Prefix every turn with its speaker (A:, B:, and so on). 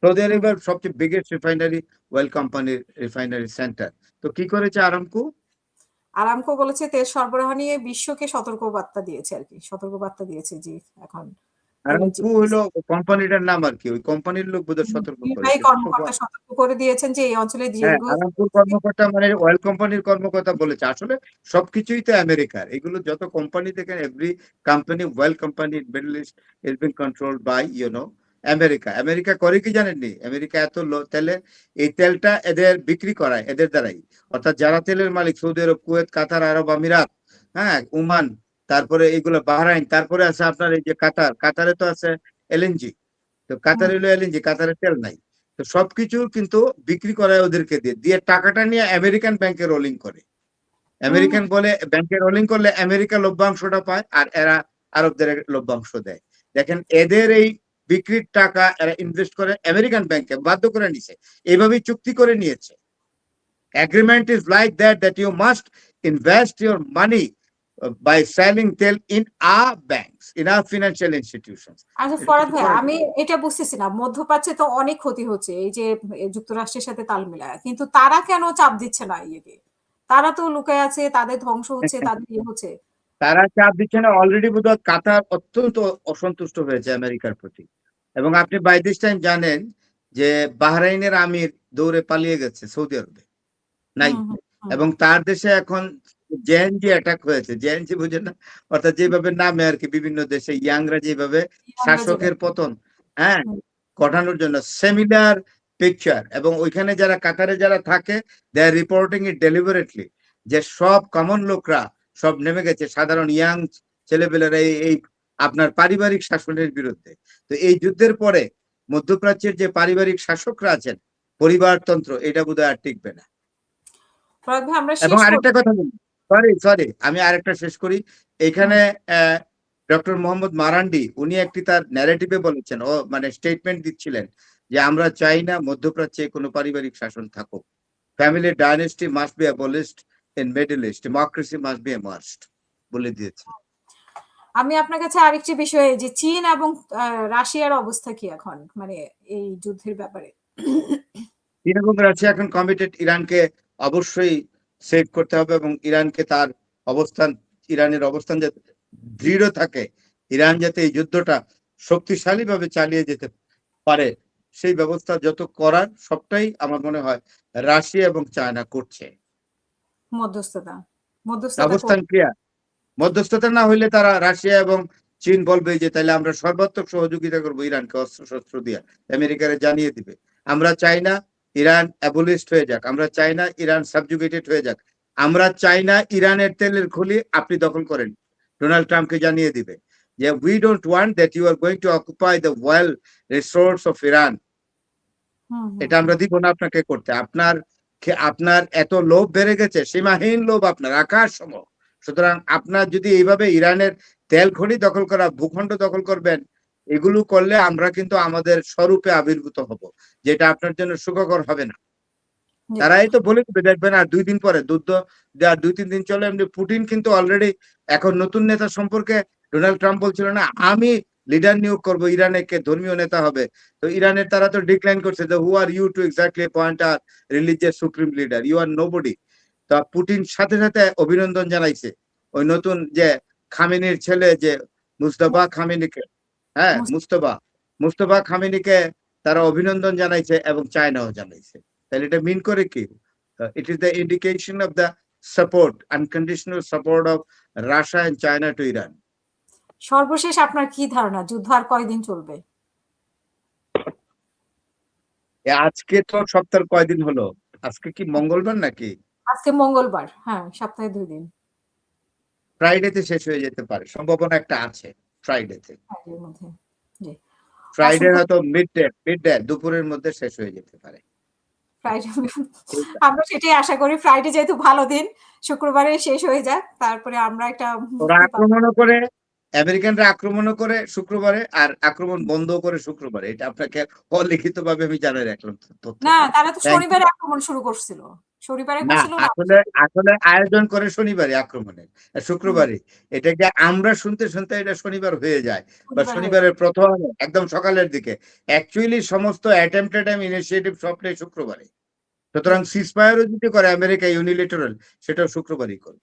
A: Saudi আরবের সবচেয়ে biggest refinery oil কোম্পানির রিফাইনারি সেন্টার। তো কি করেছে আরামকো?
B: আরামকো বলেছে তেল সরবরাহ নিয়ে বিশ্বকে সতর্কবার্তা দিয়েছে আর কি, সতর্কবার্তা দিয়েছে যে এখন
A: আরামকো হলো কোম্পানিটার নাম আর কি, ওই কোম্পানির লোক বোধহয় সতর্ক
B: নির্বাহী
A: করেছে।
B: কর্মকর্তা সতর্ক করে দিয়েছেন যে এই অঞ্চলে
A: হ্যাঁ,
B: দীর্ঘ
A: আরামকোর কর্মকর্তা মানে অয়েল কোম্পানির কর্মকর্তা বলেছে। আসলে সবকিছুই তো আমেরিকার, এগুলো যত কোম্পানি দেখেন, every company, oil company middle east is being controlled by America. America করে কি জানেননি? আমেরিকা এত তেলে, এই তেলটা এদের বিক্রি করায় এদের দ্বারাই। অর্থাৎ যারা তেলের মালিক, সৌদি আরব, কুয়েত, কাতার, আরব আমিরাত, হ্যাঁ, ওমান, তারপরে এইগুলো বাহরাইন, তারপরে আছে আপনার এই যে কাতার, কাতারে তো আছে এলএনজি। তো কাতার হলো এলএনজি, কাতারে তেল নাই। তো সবকিছু কিন্তু বিক্রি করায় ওদেরকে দিয়ে দিয়ে টাকাটা নিয়ে আমেরিকান ব্যাংকে রোলিং করে। আমেরিকান বলে ব্যাংকে রোলিং করলে আমেরিকা লভ্যাংশটা পায়, আর এরা আরবদের লভ্যাংশ দেয়। দেখেন, এদের এই বিক্রির টাকা এরা ইনভেস্ট করে আমেরিকান ব্যাংকে, বাধ্য করে নিছে, এইভাবেই চুক্তি করে নিয়েছে। Agreement is like that you must invest your money by selling tel in our banks, in our financial institutions.
B: আচ্ছা ফরাদ ভাই, আমি এটা বুঝতেছি না, মধ্যপ্রাচ্যে তো অনেক ক্ষতি হচ্ছে এই যে যুক্তরাষ্ট্রের সাথে তাল মিলায়, কিন্তু তারা কেন চাপ দিচ্ছে না ইয়েকে? তারা তো লুকায় আছে, তাদের ধ্বংস হচ্ছে, তাদের ইয়ে হচ্ছে।
A: তারা চাপ দিচ্ছে না, অলরেডি বোধহয় কাতার অত্যন্ত অসন্তুষ্ট হয়েছে আমেরিকার প্রতি। এবং আপনি বাই দিস টাইম জানেন যে বাহরাইনের আমির দৌড়ে পালিয়ে গেছে সৌদি আরবে, নাই। এবং তার দেশে এখন জেএনজি অ্যাটাক হয়েছে। জেএনজি বুঝেন না? অর্থাৎ যেভাবে নামে আর কি, বিভিন্ন দেশে ইয়াংরা যেভাবে শাসকের পতন, হ্যাঁ, ঘটানোর জন্য সিমিলার পিকচার। এবং ওইখানে যারা কাতারে যারা থাকে, দে আর রিপোর্টিং ইট ডেলিভারেটলি, যে সব কমন লোকরা সব নেমে গেছে, সাধারণ ইয়াং ছেলেপেলেরা এই আপনার পারিবারিক শাসনের বিরুদ্ধে। তো এই যুদ্ধের পরে মধ্যপ্রাচ্যের যে পারিবারিক শাসকরা আছেন, পরিবারতন্ত্র, এটা বোধহয় আর টিকবে না। এবং আরেকটা কথা বলি, সরি আমি আরেকটা শেষ করি। এখানে ডক্টর মোহাম্মদ মারান্ডি, উনি একটি তার ন্যারেটিভে বলেছেন, ও মানে স্টেটমেন্ট দিচ্ছিলেন যে আমরা চাই না মধ্যপ্রাচ্যে কোনো পারিবারিক শাসন থাকুক। Family dynasty must be abolished in middle east, democracy must be emerged বলে দিয়েছে।
B: আমি আপনার কাছে আরেকটি বিষয়, যে চীন এবং রাশিয়ার অবস্থা কি এখন, মানে এই যুদ্ধের ব্যাপারে?
A: চীন এবং রাশিয়া এখন কমিটেড ইরানকে অবশ্যই সেভ করতে হবে, এবং ইরানকে তার অবস্থান, ইরানের অবস্থান যাতে দৃঢ় থাকে, ইরান যাতে এই যুদ্ধটা শক্তিশালী ভাবে চালিয়ে যেতে পারে, সেই ব্যবস্থা যত করার সবটাই আমার মনে হয় রাশিয়া এবং চায়না করছে। অবস্থান ক্লিয়ার। মধ্যস্থতা না হইলে তারা, রাশিয়া এবং চীন বলবে যে তাহলে আমরা সর্বাত্মক সহযোগিতা করবো ইরানকে অস্ত্র শস্ত্র দিয়ে, আমেরিকারে জানিয়ে দিবে আমরা চাই না ইরান অ্যাবলিস্ট হয়ে যাক, আমরা চাই না ইরান সাবজুগেটেড হয়ে যাক, আমরা চাই না ইরানের তেলের খনি আপনি দখল করেন। ডোনাল্ড ট্রাম্পকে জানিয়ে দিবে যে we don't want that you are going to occupy the oil resource of Iran. এটা আমরা দিব না আপনাকে করতে। আপনার এত লোভ বেড়ে গেছে, সীমাহীন লোভ, আপনার আকাশ সম। সুতরাং আপনার যদি এইভাবে ইরানের তেল খনি দখল করা, ভূখণ্ড দখল করবেন, এগুলো করলে আমরা কিন্তু আমাদের স্বরূপে আবির্ভূত হব, যেটা আপনার জন্য সুখকর হবে না। তারাই তো বলে দিবে, দেখবেন আর 2 দিন পরে, যুদ্ধ 2-3 দিন চলে। এমনি পুটিন কিন্তু অলরেডি এখন নতুন নেতা সম্পর্কে, ডোনাল্ড ট্রাম্প বলছিল না আমি লিডার নিয়োগ করবো, ইরানকে ধর্মীয় নেতা হবে। তো ইরানের তারা তো ডিক্লাইন করছে যে who are you to exactly point are religious supreme leader, you are nobody. তো পুটিন সাথে সাথে অভিনন্দন জানাইছে ওই নতুন যে খামেনির ছেলে, যে মুস্তফা খামেনিকে, হ্যাঁ, মুস্তফা খামেনিকে তারা অভিনন্দন জানাইছে, এবং চায়নাও জানাইছে। তাহলে এটা মিন করে কি? It is the indication of the support, unconditional support of Russia and China to Iran.
B: সর্বশেষ আপনার কি ধারণা, যুদ্ধ আর কয়দিন চলবে?
A: আজকে তো সপ্তাহের কয়দিন হলো? আজকে কি মঙ্গলবার নাকি?
B: আজকে মঙ্গলবার, হ্যাঁ, সপ্তাহে 2 দিন।
A: ফ্রাইডেতে শেষ হয়ে যেতে পারে, সম্ভাবনা একটা আছে ফ্রাইডেতে।
B: ফ্রাইডে
A: হয়তো মিডডে দুপুরের মধ্যে শেষ হয়ে যেতে পারে।
B: আমরা সেটাই আশা করি, ফ্রাইডে যেহেতু ভালো দিন, শুক্রবারে শেষ হয়ে যাক, তারপরে আমরা একটা
A: ওরা আক্রমণ করে আমেরিকানরা আক্রমণও করে শুক্রবারে আর আক্রমণ বন্ধ করে শুক্রবারে। এটা আপনাকে অলিখিত ভাবে আমি জানাই রাখলাম
B: না,
A: তথ্যটা।
B: তারা তো
A: থ্যাংক ইউ।
B: শনিবারে আক্রমণ শুরু করছিল। শনিবারে
A: না,
B: করছিল না?
A: আসলে আসলে আয়োজন করে শনিবারে আক্রমণের।
B: হুম,
A: শুক্রবারে। এটাকে আমরা শুনতে এটা শনিবার হয়ে যায়। বা
B: শনিবার হয়ে
A: শনিবারের ১ম একদম সকালের দিকে। অ্যাকচুয়ালি সমস্ত অ্যাটেম্পটেড এন্ড ইনিশিয়েটিভ সবটাই শুক্রবারে।
B: জি।
A: সুতরাং সিজফায়ারও যদি করে আমেরিকা ইউনিল্যাটারাল সেটাও শুক্রবারই করে।